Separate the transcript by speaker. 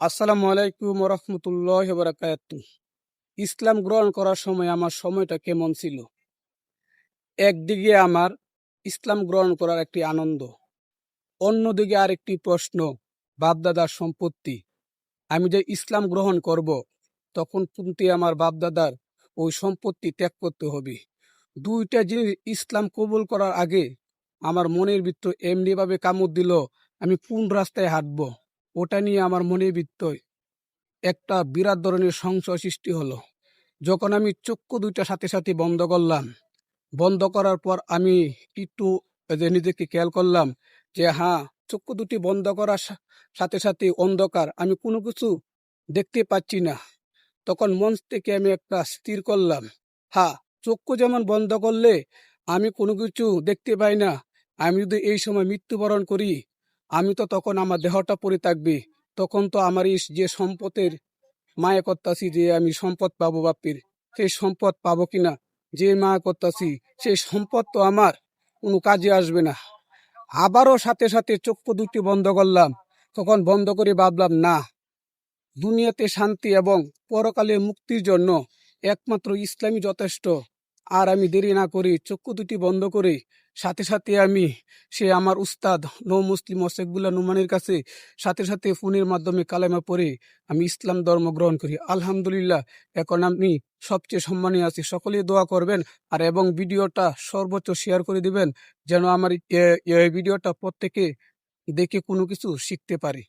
Speaker 1: আসসালামু আলাইকুম রহমতুল্লাহ বারাকাতু। ইসলাম গ্রহণ করার সময় আমার সময়টা কেমন ছিল? একদিকে আমার ইসলাম গ্রহণ করার একটি আনন্দ, অন্যদিকে আরেকটি প্রশ্ন, বাপদাদার সম্পত্তি। আমি যে ইসলাম গ্রহণ করব, তখন কিন্তু আমার বাপদাদার ওই সম্পত্তি ত্যাগ করতে হবে। দুইটা জিনিস ইসলাম কবুল করার আগে আমার মনের ভিতর এমনিভাবে কামড় দিল, আমি কোন রাস্তায় হাঁটবো, ওটা নিয়ে আমার মনের ভিতর একটা বিরাট ধরনের সংশয় সৃষ্টি হলো। যখন আমি চক্ষু দুইটা সাথে সাথে বন্ধ করলাম, বন্ধ করার পর আমি একটু নিজেকে খেয়াল করলাম যে হ্যাঁ, চক্ষু দুটি বন্ধ করার সাথে সাথে অন্ধকার, আমি কোনো কিছু দেখতে পাচ্ছি না। তখন মন থেকে আমি একটা স্থির করলাম, হ্যাঁ, চক্ষু যেমন বন্ধ করলে আমি কোনো কিছু দেখতে পাই না, আমি যদি এই সময় মৃত্যুবরণ করি, আমি তো তখন আমার দেহটা পড়ে থাকবে। তখন তো আমার এই যে সম্পদের মায়া করতাছি যে আমি সম্পদ পাবো বাপির, সেই সম্পদ পাবো কিনা, যে মায়া করতাছি সেই সম্পদ তো আমার কোনো কাজে আসবে না। আবারও সাথে সাথে চক্ষু দুটি বন্ধ করলাম। তখন বন্ধ করে ভাবলাম, না, দুনিয়াতে শান্তি এবং পরকালে মুক্তির জন্য একমাত্র ইসলামই যথেষ্ট। আর আমি দেরি না করি চক্ষু দুটি বন্ধ করে সাথে সাথে আমি সে আমার উস্তাদ নৌ মুসলিম ওসেকবুল্লাহ নুমানের কাছে সাথে সাথে ফোনের মাধ্যমে কালেমা পড়ে আমি ইসলাম ধর্ম গ্রহণ করি। আলহামদুলিল্লাহ, এখন আমি সবচেয়ে সম্মানী আছি। সকলেই দোয়া করবেন আর এবং ভিডিওটা সর্বোচ্চ শেয়ার করে দিবেন, যেন আমার এই ভিডিওটা প্রত্যেকে দেখে কোনো কিছু শিখতে পারে।